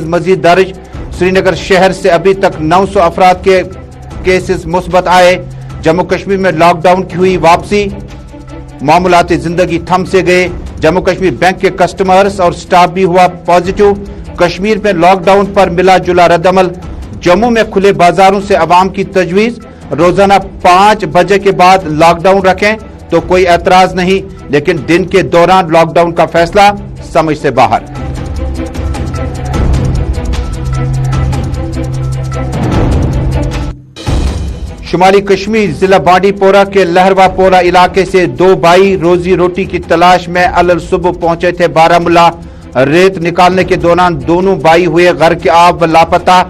मजीद दर्ज। श्रीनगर शहर से अभी तक 900 अफराद के केसेस मुस्बत आए। जम्मू कश्मीर में लॉकडाउन की हुई वापसी, मामूलाती जिंदगी थम से गए। जम्मू कश्मीर बैंक के कस्टमर्स और स्टाफ भी हुआ पॉजिटिव। कश्मीर में लॉकडाउन पर मिला जुला रद्दअमल। जम्मू में खुले बाजारों से अवाम की तजवीज, रोजाना 5 बजे के बाद लॉकडाउन रखें तो कोई एतराज नहीं, लेकिन दिन के दौरान लॉकडाउन का फैसला समझ से बाहर। शुमाली कश्मीर जिला बांडीपोरा के लहरवापोरा इलाके से 2 भाई रोजी रोटी की तलाश में अलल सुबह पहुंचे थे बारामूला। रेत निकालने के दौरान दोनों भाई हुए गर्क आब व लापता।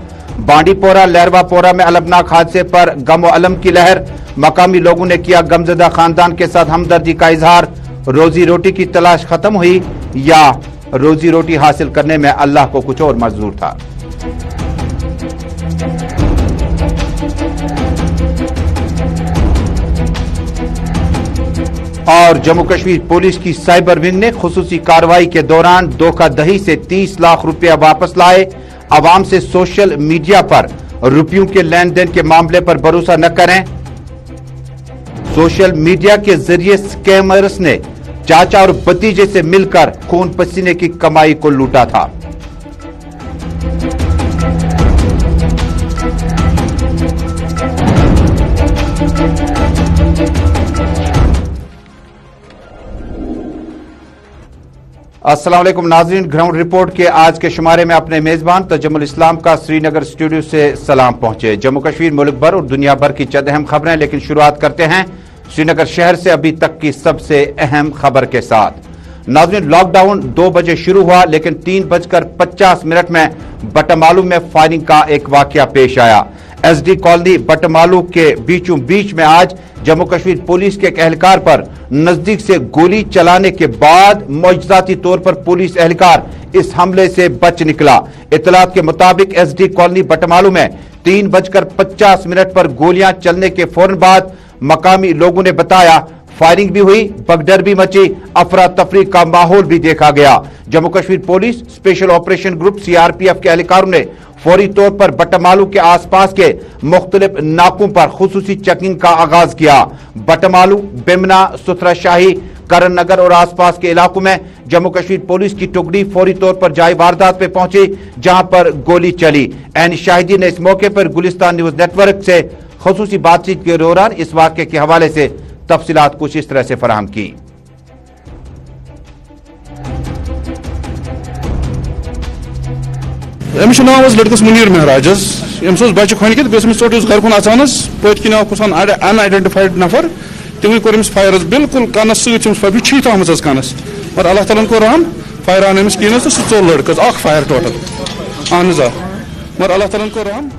बांडीपोरा लहरवापोरा में अलमनाक हादसे पर गम व अलम की लहर। मकामी लोगों ने किया गमजदा खानदान के साथ हमदर्दी का इजहार। रोजी रोटी की तलाश खत्म हुई या रोजी रोटी हासिल करने में अल्लाह को कुछ और मंजूर था। और जम्मू कश्मीर पुलिस की साइबर विंग ने खुसूसी कार्रवाई के दौरान धोखाधड़ी से 30 लाख रुपया वापस लाए। अवाम से सोशल मीडिया पर रुपयों के लेन देन के मामले पर भरोसा न करें। सोशल मीडिया के जरिए स्कैमर्स ने चाचा और भतीजे से मिलकर खून पसीने की कमाई को लूटा था। अस्सलाम वालेकुम नाज़रीन, ग्राउंड रिपोर्ट के आज के शुमारे में अपने मेजबान तजम्मुल इस्लाम का श्रीनगर स्टूडियो से सलाम पहुंचे। जम्मू कश्मीर, मुल्क भर और दुनिया भर की चंद अहम खबरें, लेकिन शुरुआत करते हैं श्रीनगर शहर से अभी तक की सबसे अहम खबर के साथ। नाज़रीन, लॉकडाउन 2 बजे शुरू हुआ, लेकिन 3:50 में बटमालू में फायरिंग का एक वाकया पेश आया। SD कॉलोनी बटमालू के बीचों बीच में आज जम्मू कश्मीर पुलिस के एक एहलकार पर नजदीक से गोली चलाने के बाद मौजूदाती तौर पर पुलिस एहलकार इस हमले से बच निकला। इतलात के मुताबिक SD कॉलोनी बटमालू में 3:50 पर गोलियां चलने के फौरन बाद मकामी लोगों ने बताया फायरिंग भी हुई, भगदड़ भी मची, अफरा तफरी का माहौल भी देखा गया। Jammu Kashmir police special operation group CRPF के एहलकारों ने फौरी तौर पर बटमालू के आसपास के मुख्तलिफ नाकों पर खुसूसी चेकिंग का आगाज किया। बटमालू, बिमना, सुथराशाही, करण नगर और आसपास के इलाकों में जम्मू कश्मीर पुलिस की टुकड़ी फौरी तौर पर जाए वारदात पे पहुंची, जहां पर गोली चली। एन शाहिदी ने इस मौके पर गुलिस्तान न्यूज नेटवर्क से खुसूसी बातचीत के दौरान इस वाक़े के हवाले से तफसीलात कुछ इस तरह से फराहम की। अमिस नाम लड़कस मुनीर महराजस, यम्स बच्चे खनिक चोट घर कुन अचानस पत किन अनआइडेंटिफाइड नफर तमें कोर फायर बिल्कुल कनस सभी छीत आम कनस, और अल्लाह ताला को रहम फायर आन अमिस कह तो सह 4 लड़कस फायर टोटल अहन मगर अल्लाह ताला को रहम।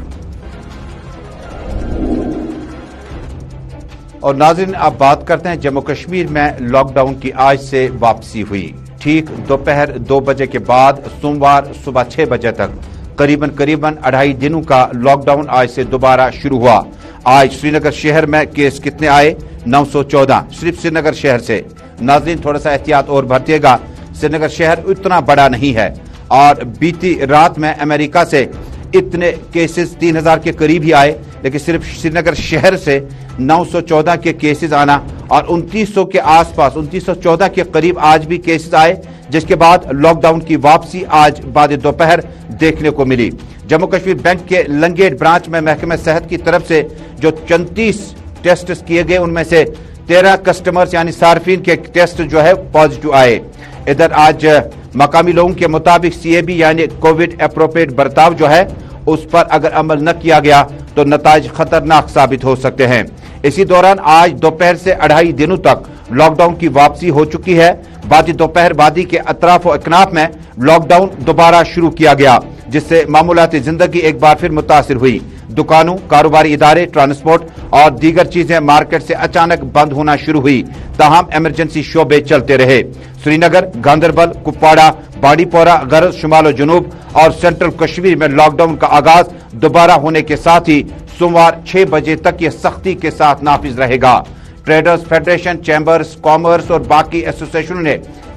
और नाज़रीन, अब बात करते हैं जम्मू कश्मीर में लॉकडाउन की आज से वापसी हुई। ठीक दोपहर 2 बजे के बाद सोमवार सुबह 6 बजे तक करीबन 2.5 दिनों का लॉकडाउन आज से दोबारा शुरू हुआ। आज श्रीनगर शहर में केस कितने आए? 914 सिर्फ श्रीनगर शहर से। नाज़रीन, थोड़ा सा एहतियात और बरतिएगा, श्रीनगर शहर उतना बड़ा नहीं है और बीती रात में अमेरिका से इतने केसेस 3000 के करीब ही आए, लेकिन सिर्फ श्रीनगर शहर से 914 के केसेस आना और 2900 के आसपास 2914 के करीब आज भी केसेस आए, जिसके बाद लॉकडाउन की वापसी आज बाद दोपहर देखने को मिली। जम्मू कश्मीर बैंक के लंगेट ब्रांच में महकमे सेहत की तरफ से जो 34 टेस्ट किए गए, उनमें से 13 कस्टमर्स यानी सार्फिन के टेस्ट जो है पॉजिटिव आए। इधर आज मकामी लोगों के मुताबिक CAB यानी कोविड एप्रोप्रिएट बर्ताव जो है उस पर अगर अमल न किया गया तो नताज खतरनाक साबित हो सकते हैं। इसी दौरान आज दोपहर से 2.5 दिनों तक लॉकडाउन की वापसी हो चुकी है। बाद दोपहर वादी के अतराफ और अकनाफ में लॉकडाउन दोबारा शुरू किया गया, जिससे मामूलाती जिंदगी एक बार फिर मुतासिर हुई। दुकानों, कारोबारी इदारे, ट्रांसपोर्ट और दीगर चीजें मार्केट से अचानक बंद होना शुरू हुई, ताहम इमरजेंसी शोबे चलते रहे। श्रीनगर, गांधरबल, कुपवाड़ा, बांडीपोरा, गरज, शुमाल जनूब और सेंट्रल कश्मीर में लॉकडाउन का आगाज दोबारा होने के साथ ही सोमवार 6 बजे तक यह सख्ती के साथ नाफिज रहेगा। ट्रेडर्स फेडरेशन, चैम्बर्स, कॉमर्स और बाकी एसोसिएशनों ने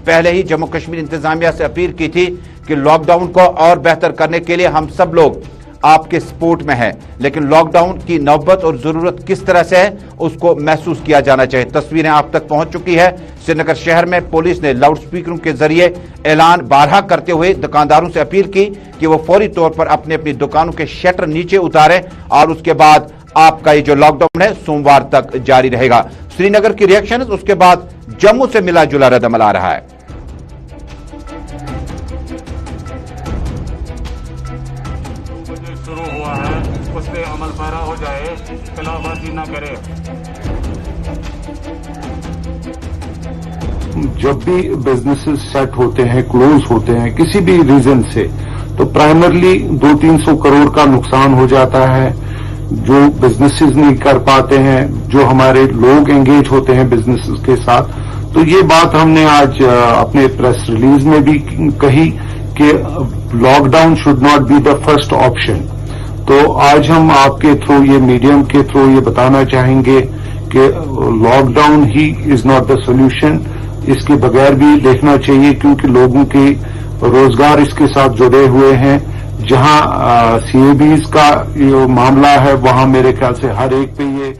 पहले ही जम्मू कश्मीर इंतजामिया से अपील की थी कि लॉकडाउन को और बेहतर करने के लिए हम सब लोग आपके सपोर्ट में है, लेकिन लॉकडाउन की नौबत और जरूरत किस तरह से है उसको महसूस किया जाना चाहिए। तस्वीरें आप तक पहुंच चुकी है। श्रीनगर शहर में पुलिस ने लाउड स्पीकरों के जरिए ऐलान बारहा करते हुए दुकानदारों से अपील की कि वो फौरी तौर पर अपनी अपनी दुकानों के शटर नीचे उतारें और उसके बाद आपका ये जो लॉकडाउन है सोमवार तक जारी रहेगा। श्रीनगर की रिएक्शन है, उसके बाद जम्मू से मिला जुला रद्द आ रहा है। शुरू हुआ है उस पे अमल पैरा हो जाए, खिलाफवर्जी ना करे। जब भी बिजनेसेस सेट होते हैं, क्लोज होते हैं किसी भी रीजन से, तो प्राइमरली 200-300 करोड़ का नुकसान हो जाता है। जो बिजनेसेस नहीं कर पाते हैं, जो हमारे लोग एंगेज होते हैं बिजनेसेस के साथ। तो ये बात हमने आज अपने प्रेस रिलीज में भी कही कि lockdown should not be the first option. तो आज हम आपके थ्रू, ये मीडियम के थ्रू ये बताना चाहेंगे कि lockdown he is not the solution. इसके बगैर भी देखना चाहिए क्योंकि लोगों के रोजगार इसके साथ जुड़े हुए हैं। जहां सीएबीज का ये मामला है वहां मेरे ख्याल से हर एक पे ये।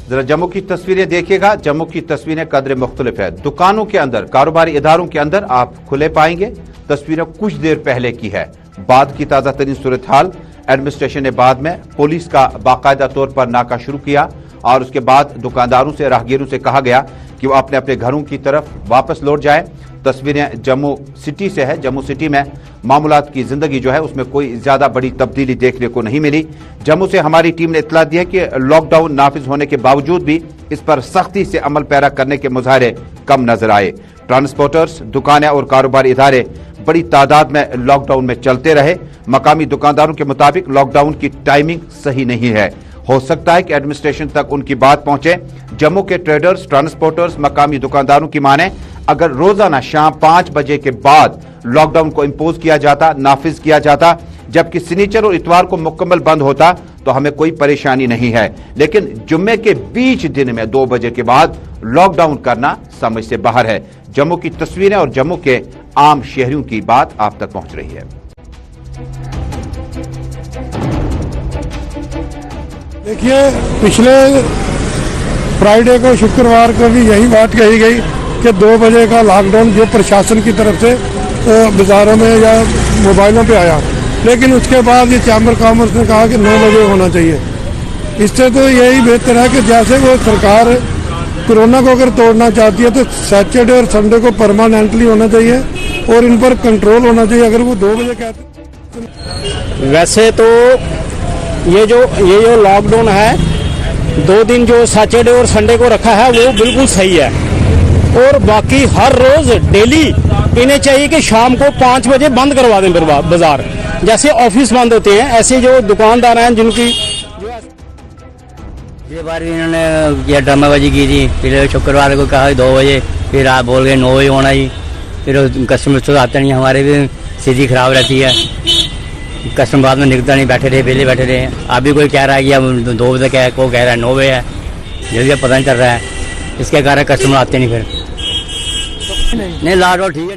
जरा जम्मू की तस्वीरें देखिएगा। जम्मू की तस्वीरें कदरे मुख्तलिफ है। दुकानों के अंदर, कारोबारी इदारों के अंदर आप खुले पाएंगे। तस्वीरें कुछ देर पहले की है। बाद की ताजा तरीन सूरत हाल, एडमिनिस्ट्रेशन ने बाद में पुलिस का बाकायदा तौर पर नाका शुरू किया और उसके बाद दुकानदारों से, राहगीरों से कहा गया कि वो अपने अपने घरों की तरफ वापस लौट जाए। तस्वीरें जम्मू सिटी से है। जम्मू सिटी में मामूलात की जिंदगी जो है उसमें कोई ज्यादा बड़ी तब्दीली देखने को नहीं मिली। जम्मू से हमारी टीम ने इत्तला दी है कि लॉकडाउन नाफिज होने के बावजूद भी इस पर सख्ती से अमल पैरा करने के मुजाहरे कम नजर आए। ट्रांसपोर्टर्स, दुकानें और कारोबारी इदारे बड़ी तादाद में लॉकडाउन में चलते रहे। मकामी दुकानदारों के मुताबिक लॉकडाउन की टाइमिंग सही नहीं है। हो सकता है कि एडमिनिस्ट्रेशन तक उनकी बात पहुंचे। जम्मू के ट्रेडर्स, ट्रांसपोर्टर्स, मकामी दुकानदारों की माने अगर रोजाना शाम 5 बजे के बाद लॉकडाउन को इंपोज किया जाता, नाफिज किया जाता, जबकि शनिचर और इतवार को मुकम्मल बंद होता तो हमें कोई परेशानी नहीं है, लेकिन जुम्मे के बीच दिन में 2 बजे के बाद लॉकडाउन करना समझ से बाहर है। जम्मू की तस्वीरें और जम्मू के आम शहरियों की बात आप तक पहुंच रही है। देखिए, पिछले फ्राइडे को, शुक्रवार को भी यही बात कही गई कि 2 बजे का लॉकडाउन जो प्रशासन की तरफ से बाजारों में या मोबाइलों पे आया, लेकिन उसके बाद ये चैम्बर कॉमर्स ने कहा कि 9 बजे होना चाहिए। इससे तो यही बेहतर है कि जैसे वो सरकार कोरोना को अगर तोड़ना चाहती है तो सैटरडे और संडे को परमानेंटली होना चाहिए और इन पर कंट्रोल होना चाहिए। अगर वो 2 बजे कहते। वैसे तो ये जो लॉकडाउन है, 2 दिन जो सैटरडे और संडे को रखा है वो बिल्कुल सही है। और बाकी हर रोज डेली इन्हें चाहिए कि शाम को 5 बजे बंद करवा दें बाजार। जैसे ऑफिस बंद होते हैं, ऐसे जो दुकानदार हैं जिनकी ये बार भी इन्होंने ये ड्रामाबाजी की थी। फिर शुक्रवार को कहा 2 बजे, फिर आप बोल गए 9 बजे होना जी। फिर कस्टमर तो आते नहीं, हमारे भी स्थिति खराब रहती है। कस्टमर बाद में निकलता नहीं, बैठे रहे, पहले बैठे रहे। अभी कोई कह रहा है कि अब 2 बजे है, कोई कह रहा है 9 बजे है, जल्दी पता नहीं चल रहा है। इसके कारण कस्टमर आते नहीं। फिर नहीं लॉकडाउन ठीक है।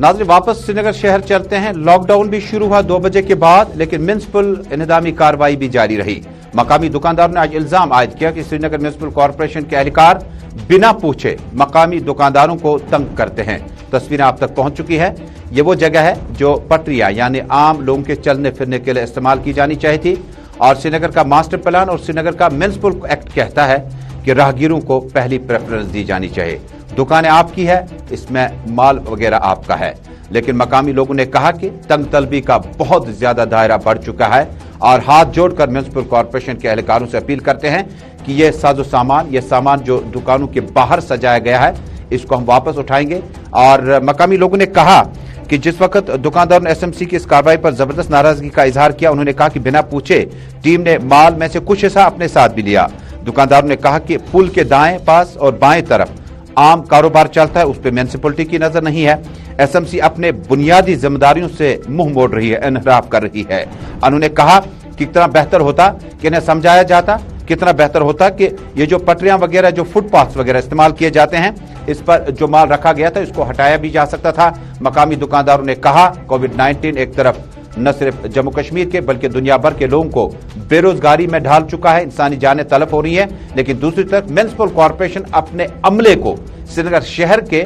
नाज़रीन, वापस श्रीनगर शहर चलते हैं। लॉकडाउन भी शुरू हुआ 2 बजे के बाद, लेकिन म्युनिसिपल इंतजामी कार्रवाई भी जारी रही। मकामी दुकानदारों ने आज इल्जाम आयद किया कि श्रीनगर म्युनिसिपल कॉर्पोरेशन के एहलकार बिना पूछे मकामी दुकानदारों को तंग करते हैं। तस्वीरें आप तक पहुंच चुकी है। ये वो जगह है जो पटरियां यानी आम लोगों के चलने फिरने के लिए इस्तेमाल की जानी चाहिए थी, और श्रीनगर का मास्टर प्लान और श्रीनगर का म्युनिसिपल एक्ट कहता है कि राहगीरों को पहली प्रेफरेंस दी जानी चाहिए। दुकानें आपकी है, इसमें माल वगैरह आपका है, लेकिन मकामी लोगों ने कहा कि तंग तलबी का बहुत ज्यादा दायरा बढ़ चुका है और हाथ जोड़कर म्युनिसिपल कॉर्पोरेशन के एहलकारों से अपील करते हैं कि यह साजो सामान, यह सामान जो दुकानों के बाहर सजाया गया है, इसको हम वापस उठाएंगे। और मकामी लोगों ने कहा कि जिस वक्त दुकानदारों ने एसएमसी की इस कार्रवाई पर जबरदस्त नाराजगी का इजहार किया, उन्होंने कहा कि बिना पूछे टीम ने माल में से कुछ हिस्सा अपने साथ भी लिया। दुकानदारों ने कहा कि पुल के दाएं पास और बाएं तरफ आम कारोबार चलता है, उस पर म्युनिसिपलिटी की नजर नहीं है। एसएमसी अपने बुनियादी जिम्मेदारियों से मुंह मोड़ रही है, इनहराफ कर रही है। उन्होंने कहा कि कितना बेहतर होता कि इन्हें समझाया जाता कितना बेहतर होता कि ये जो पटरियां वगैरह, जो फुटपाथ वगैरह इस्तेमाल किए जाते हैं, इस पर जो माल रखा गया था इसको हटाया भी जा सकता था। मकामी दुकानदारों ने कहा कोविड-19 एक तरफ न सिर्फ जम्मू कश्मीर के बल्कि दुनिया भर के लोगों को बेरोजगारी में ढाल चुका है, इंसानी जानें तलब हो रही है, लेकिन दूसरी तरफ म्युनिसिपल कॉर्पोरेशन अपने अमले को श्रीनगर शहर के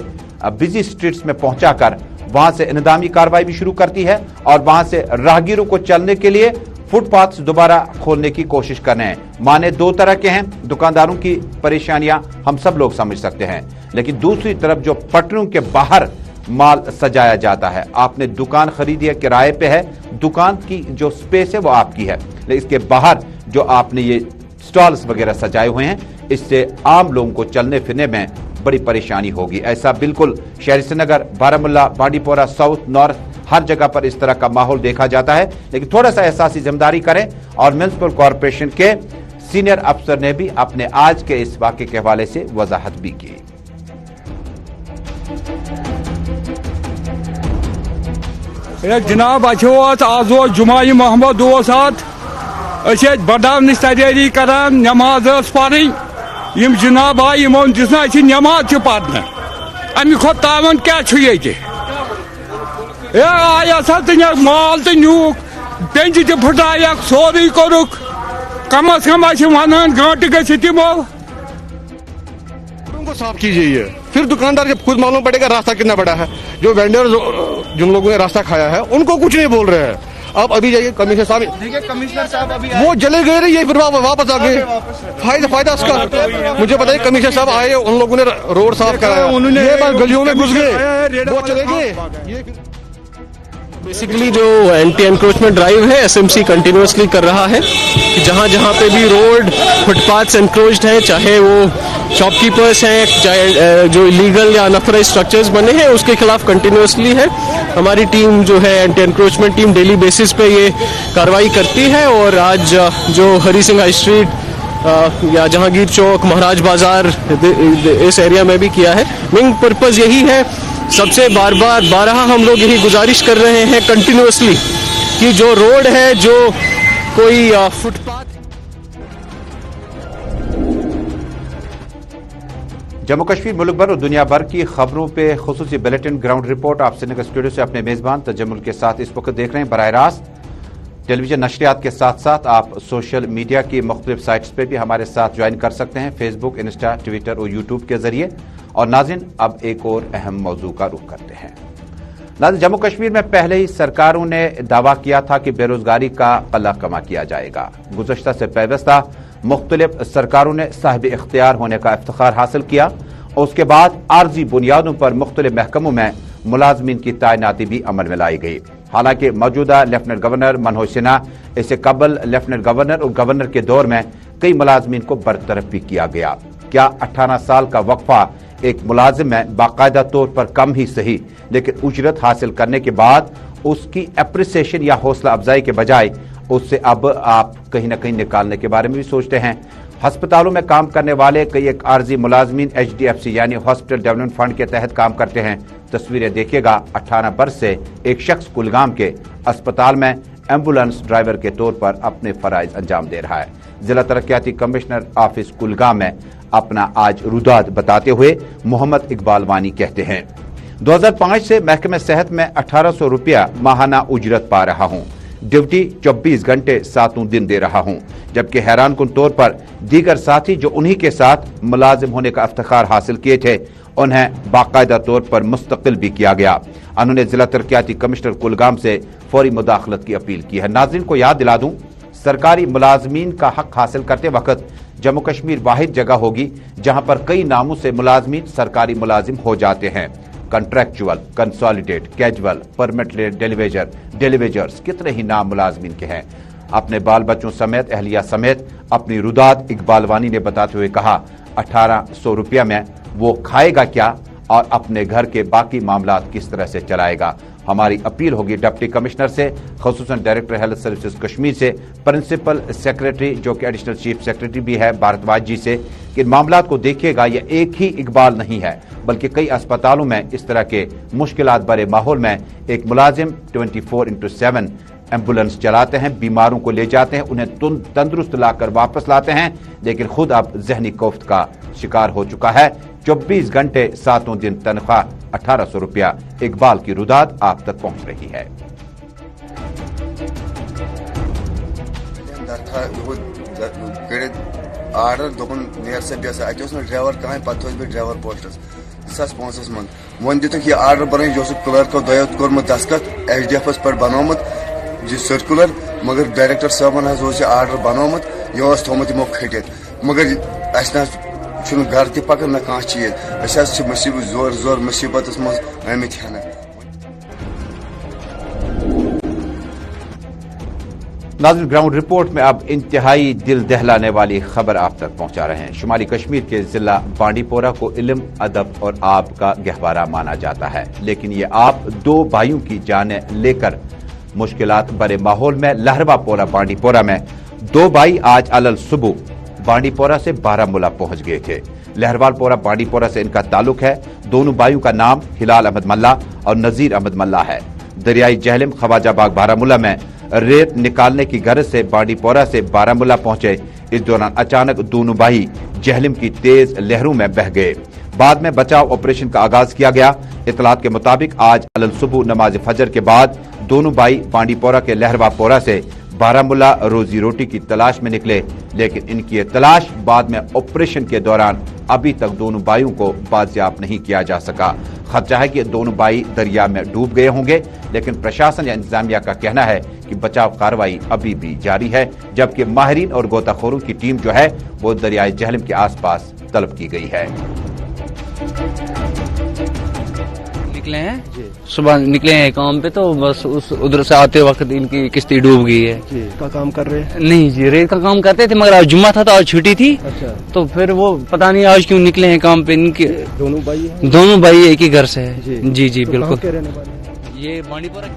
बिजी स्ट्रीट्स में पहुंचाकर वहां से इंतजामी कार्रवाई भी शुरू करती है और वहां से राहगीरों को चलने के लिए फुटपाथ दोबारा खोलने की कोशिश कर रहे हैं। माने दो तरह के हैं, दुकानदारों की परेशानियां हम सब लोग समझ सकते हैं, लेकिन दूसरी तरफ जो पटरियों के बाहर माल सजाया जाता है, आपने दुकान खरीदी है, किराए पे है, दुकान की जो स्पेस है वो आपकी है, लेकिन इसके बाहर जो आपने ये स्टॉल्स वगैरह सजाए हुए हैं, इससे आम लोगों को चलने फिरने में बड़ी परेशानी होगी। ऐसा बिल्कुल शहर श्रीनगर, बारामुल्ला, बांडीपोरा, साउथ, नॉर्थ, हर जगह पर इस तरह का माहौल देखा जाता है, लेकिन थोड़ा सा एहसासी जिम्मेदारी करें। और म्युनिसिपल कॉर्पोरेशन के सीनियर अफसर ने भी अपने आज के इस वाक़े के हवाले से वजाहत भी की। जनाब आज जुमाई मोहम्मद बदाम नश तैयारी करान, नमाज पढ़ जनाब आई दिसना नमाज पढ़ना, अमि खुद तावन क्या आया माल तो न्यूक बेंच फुटाया सोरी कोरुक, कम अज कम वन गांट गमो को साफ कीजिए, फिर दुकानदार जब खुद मालूम पड़ेगा रास्ता कितना बड़ा है। जो वेंडर जिन लोगों ने रास्ता खाया है उनको कुछ नहीं बोल रहे हैं। आप अभी जाइए कमिश्नर साहब, देखिए कमिश्नर साहब अभी वो चले गए रही, फिर वापस आ गए। फायदा उसका मुझे बताइए। कमिश्नर साहब आए, उन लोगों ने रोड साफ कराया, उन्होंने गलियों में घुस गए, वो चले गए। बेसिकली जो एंटी एनक्रोचमेंट ड्राइव है एसएमसी कंटिन्यूअसली कर रहा है कि जहां जहां पे भी रोड फुटपाथ्स एनक्रोच्ड हैं, चाहे वो शॉपकीपर्स हैं, चाहे जो इलीगल या अनऑथराइज्ड स्ट्रक्चर्स बने हैं, उसके खिलाफ कंटिन्यूअसली है हमारी टीम जो है anti encroachment team daily basis पे ये कार्रवाई करती है। और आज जो हरी सिंह हाई स्ट्रीट या जहांगीर चौक, महाराज बाजार इस एरिया में भी किया है। मेन पर्पज यही है, सबसे बारहा हम लोग यही गुजारिश कर रहे हैं कंटिन्यूअसली कि जो रोड है, जो कोई फुटपाथ। जम्मू कश्मीर, मुल्क भर और दुनिया भर की खबरों पे खुसूसी बुलेटिन ग्राउंड रिपोर्ट आप श्रीनगर स्टूडियो से अपने मेजबान तजम्मुल के साथ इस वक्त देख रहे हैं। बराह रास्त टेलीविजन नशरियात के साथ साथ आप सोशल मीडिया की मुख्तलिफ साइट्स पे भी हमारे साथ ज्वाइन कर सकते हैं, फेसबुक, इंस्टा, ट्विटर और यूट्यूब के जरिए। और नाज़रीन, अब एक और अहम मौजू का रुख करते हैं। नाज़रीन, जम्मू कश्मीर में पहले ही सरकारों ने दावा किया था कि बेरोजगारी का कला कमा किया जाएगा। गुज़श्ता से पैवस्ता मुख्तलिफ सरकारों ने साहिब इख्तियार होने का इफ्तिखार हासिल किया और उसके बाद आर्जी बुनियादों पर मुख्तलिफ महकमों में मुलाजमीन की तैनाती भी अमल में लाई गई। हालांकि मौजूदा लेफ्टिनेंट गवर्नर मनोज सिन्हा, इससे कबल लेफ्टिनेंट गवर्नर और गवर्नर के दौर में कई मुलाजमीन को बरतरफ भी किया गया। क्या 18 साल का वक्फा एक मुलाजिम में बाकायदा तौर पर कम ही सही, लेकिन उजरत हासिल करने के बाद उसकी एप्रिसिएशन या हौसला अफजाई के बजाय उससे अब आप कहीं ना कहीं निकालने के बारे में भी सोचते हैं। अस्पतालों में काम करने वाले कई एक आर्जी मुलाजमीन HDFC यानी हॉस्पिटल डेवलपमेंट फंड के तहत काम करते हैं। तस्वीरें देखिएगा, 18 बरस से एक शख्स कुलगाम के अस्पताल में एम्बुलेंस ड्राइवर के तौर पर अपने फराइज अंजाम दे रहा है। जिला तरक्याती कमिश्नर ऑफिस कुलगाम में अपना आज रुदाद बताते हुए मोहम्मद इकबाल वानी कहते हैं, 2005 से महकमे सेहत में 1800 रुपया माहाना उजरत पा रहा हूँ। ड्यूटी 24 घंटे 7 दिन दे रहा हूँ, जबकि हैरान कुन तौर पर दीगर साथी जो उन्हीं के साथ मुलाजिम होने का इफ्तिखार हासिल किए थे, उन्हें बाकायदा तौर पर मुस्तकिल भी किया गया। उन्होंने जिला तरक्याती कमिश्नर कुलगाम से फौरी मुदाखलत की अपील की है। नाज़रीन को याद दिला दूं, सरकारी मुलाजमीन का हक हासिल करते वक्त जम्मू कश्मीर वाहिद जगह होगी जहां पर कई नामों से मुलाजमीन सरकारी मुलाजिम हो जाते हैं। कंट्रैक्चुअल, कंसोलिडेट, कैजुअल, परमिट डेलीवेजर्स, कितने ही नाम मुलाजमीन के हैं। अपने बाल बच्चों समेत, अहलिया समेत अपनी रुदाद इकबाल वानी ने बताते हुए कहा, 1800 रुपया में वो खाएगा क्या और अपने घर के बाकी मामलात किस तरह से चलाएगा। हमारी अपील होगी डिप्टी कमिश्नर से, खसूसन डायरेक्टर हेल्थ सर्विसेज कश्मीर से, प्रिंसिपल सेक्रेटरी जो कि एडिशनल चीफ सेक्रेटरी भी है भारद्वाज जी से, कि इन मामलात को देखिएगा। यह एक ही इकबाल नहीं है, बल्कि कई अस्पतालों में इस तरह के मुश्किलात भरे माहौल में एक मुलाजिम 24/7 एम्बुलेंस चलाते हैं, बीमारों को ले जाते हैं, उन्हें तंदुरुस्त लाकर वापस लाते हैं, लेकिन खुद अब जहनी कोफ्त का शिकार हो चुका है। 24 घंटे 7 दिन तनख्वाह 1800 रुपया। इकबाल की रुदाद आप तक पहुंच रही है। आर्डर दोपन नेर से बेस अत ड्राइवर कहें पे ड्राइवर पोस्टस 2005 मन वन दिख यह आर्डर बन क्लर्को दो कोर्मुत दस्खत HDF पे बनोमुत सर्कुलर, मगर डायरेक्टर साहबन आर्डर बनोमुत यह थोमुत यमो खटित, मगर घर त पकन न कह चीज मुसीबत जोर जोर मुसीबत मज आमित हन। नाज़रीन, ग्राउंड रिपोर्ट में अब इंतहाई दिल दहलाने वाली खबर आप तक पहुंचा रहे हैं। शुमाली कश्मीर के जिला बांडीपोरा को इल्म, अदब और आब का गहवारा माना जाता है, लेकिन ये आब दो भाइयों की जानें लेकर मुश्किलात भरे माहौल में लहरवापोरा बांडीपोरा में दो भाई आज अलल सुबह बांडीपोरा से बारामूला पहुंच गए थे। लहरवालपोरा बांडीपोरा से इनका ताल्लुक है। दोनों भाइयों का नाम हिलाल अहमद मल्ला और नजीर अहमद मल्ला है। दरियाई जहलम ख्वाजाबाग बारामूला में रेत निकालने की गर्ज से बांडीपोरा से बारामूला पहुंचे। इस दौरान अचानक दोनों भाई जहलम की तेज लहरों में बह गए। बाद में बचाव ऑपरेशन का आगाज किया गया। इतलात के मुताबिक आज अलल सुबह नमाज फजर के बाद दोनों भाई बांडीपोरा के लहरवापोरा से बारामूला रोजी रोटी की तलाश में निकले, लेकिन इनकी ये तलाश बाद में ऑपरेशन के दौरान अभी तक दोनों भाइयों को बाजियाब नहीं किया जा सका। खदशा है कि दोनों भाई दरिया में डूब गए होंगे, लेकिन प्रशासन या इंतजामिया का कहना है कि बचाव कार्रवाई अभी भी जारी है, जबकि माहिरीन और गोताखोरों की टीम जो है वो दरियाए जहलम के आसपास तलब की गई है। निकले हैं सुबह निकले हैं काम पे, तो बस उस उधर से आते वक्त इनकी किश्ती डूब गई है। का काम कर रहे हैं? नहीं जी, रेत का काम करते थे, मगर आज जुम्मा था तो आज छुट्टी थी। अच्छा। तो फिर वो पता नहीं आज क्यों निकले हैं काम पे। इनके दोनों भाई हैं? दोनों भाई एक ही घर से है। जी जी तो बिल्कुल। कहाँ के रहने वाले हैं? ये बांडीपोरा।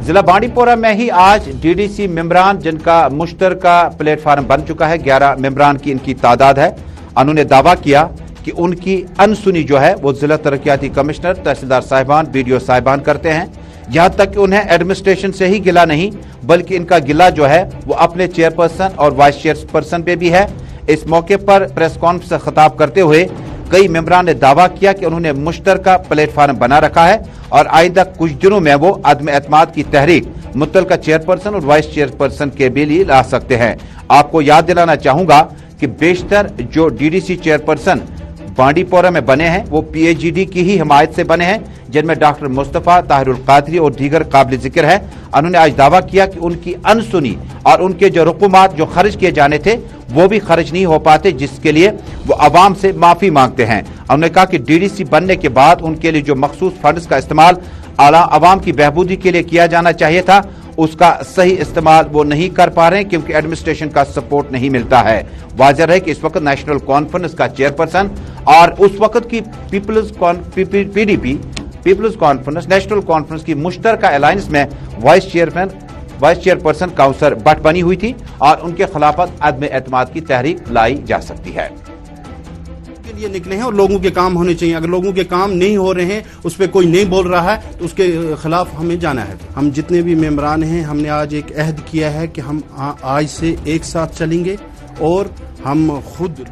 जिला बांडीपोरा में ही आज DDC मेंबरान, जिनका मुश्तरका प्लेटफार्म बन चुका है, 11 मेंबरान की इनकी तादाद है। उन्होंने दावा किया कि उनकी अनसुनी जो है वो जिला तरक्याती कमिश्नर, तहसीलदार साहिबान, BDO साहिबान करते हैं। यहां तक कि उन्हें एडमिनिस्ट्रेशन से ही गिला नहीं, बल्कि इनका गिला जो है वो अपने चेयरपर्सन और वाइस चेयरपर्सन पे भी है। इस मौके पर प्रेस कॉन्फ्रेंस से खिताब करते हुए कई मेंबरान ने दावा किया कि उन्होंने मुश्तरका प्लेटफार्म बना रखा है और आइंदा कुछ दिनों में वो अदम एतमाद की तहरीक मुतलका चेयरपर्सन और वाइस चेयरपर्सन के भी लिए ला सकते हैं। आपको याद दिलाना चाहूंगा कि बेशतर जो DDC चेयरपर्सन बांडीपोरा में बने हैं वो PAGD की ही हिमायत से बने हैं, जिनमें डॉक्टर मुस्तफा, ताहिरुल कादरी और दीगर काबिल जिक्र है। उन्होंने आज दावा किया कि उनकी अनसुनी और उनके जो रुकुमात जो खर्च किए जाने थे वो भी खर्च नहीं हो पाते, जिसके लिए वो अवाम से माफी मांगते हैं। उन्होंने कहा कि DDC बनने के बाद उनके लिए जो मखसूस फंड्स का इस्तेमाल आला अवाम की बहबूदी के लिए किया जाना चाहिए था, उसका सही इस्तेमाल वो नहीं कर पा रहे हैं, क्योंकि एडमिनिस्ट्रेशन का सपोर्ट नहीं मिलता है। वाज़ेह है कि इस वक्त नेशनल कॉन्फ्रेंस का चेयरपर्सन और उस वक्त की PDP People's Conference, National Conference की मुश्तरका अलायंस में वाइस चेयरपर्सन काउंसलर भट्ट बनी हुई थी और उनके खिलाफ अदम एतमाद की तहरीक लाई जा सकती है। के लिए निकले हैं और लोगों के काम होने चाहिए। अगर लोगों के काम नहीं हो रहे हैं, उस पर कोई नहीं बोल रहा है, तो उसके खिलाफ हमें जाना है। हम जितने भी मेंबरान हैं, हमने आज एक अहद किया है कि हम आज से एक साथ चलेंगे और हम खुद।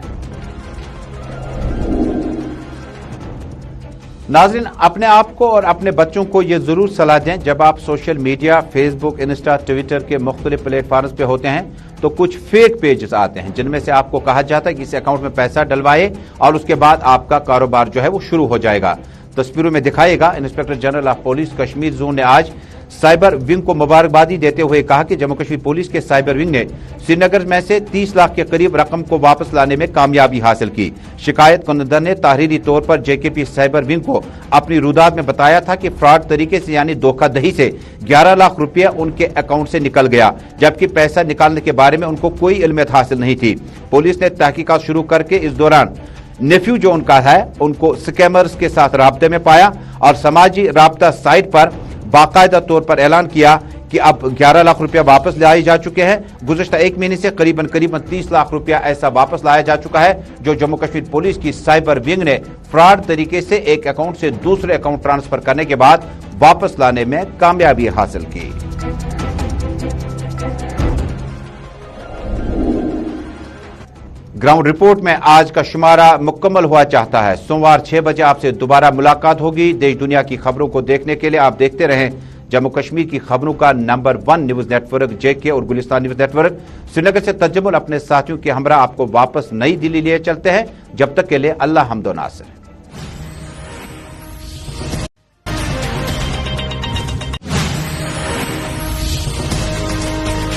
नाज़रीन, अपने आप को और अपने बच्चों को ये जरूर सलाह दें, जब आप social media, Facebook, Insta, Twitter के मुख्तलिफ प्लेटफॉर्म्स पे होते हैं तो कुछ फेक पेजेस आते हैं, जिनमें से आपको कहा जाता है कि इस अकाउंट में पैसा डलवाए और उसके बाद आपका कारोबार जो है वो शुरू हो जाएगा। तस्वीरों में दिखाएगा inspector general of police Kashmir zone ने आज साइबर विंग को मुबारकबादी देते हुए कहा कि जम्मू कश्मीर पुलिस के साइबर विंग ने श्रीनगर में से 30 लाख के करीब रकम को वापस लाने में कामयाबी हासिल की। शिकायत कुंदर ने तहरीरी तौर पर JKP साइबर विंग को अपनी रुदात में बताया था कि फ्रॉड तरीके से यानी धोखाधड़ी से 11 लाख रुपया उनके अकाउंट से निकल गया, जबकि पैसा निकालने के बारे में उनको कोई इल्मियत हासिल नहीं थी। पुलिस ने तहकीकात शुरू करके इस दौरान नेफ्यू जो उनका है उनको स्कैमर्स के साथ राब्ते में पाया और समाजी राब्ता साइट पर बाकायदा तौर पर ऐलान किया कि अब 11 लाख रुपया वापस लाए जा चुके हैं। गुज़श्ता एक महीने से करीबन 30 लाख रुपया ऐसा वापस लाया जा चुका है, जो जम्मू कश्मीर पुलिस की साइबर विंग ने फ्रॉड तरीके से एक अकाउंट से दूसरे अकाउंट ट्रांसफर करने के बाद वापस लाने में कामयाबी हासिल की। ग्राउंड रिपोर्ट में आज का शुमारा मुकम्मल हुआ चाहता है। सोमवार 6 बजे आपसे दोबारा मुलाकात होगी। देश दुनिया की खबरों को देखने के लिए आप देखते रहें जम्मू कश्मीर की खबरों का नंबर 1 न्यूज नेटवर्क JK और गुलिस्तान न्यूज नेटवर्क। श्रीनगर से तजम्मुल अपने साथियों के हमरा आपको वापस नई दिल्ली लिए चलते हैं। जब तक के लिए अल्लाह हम्दो नासिर।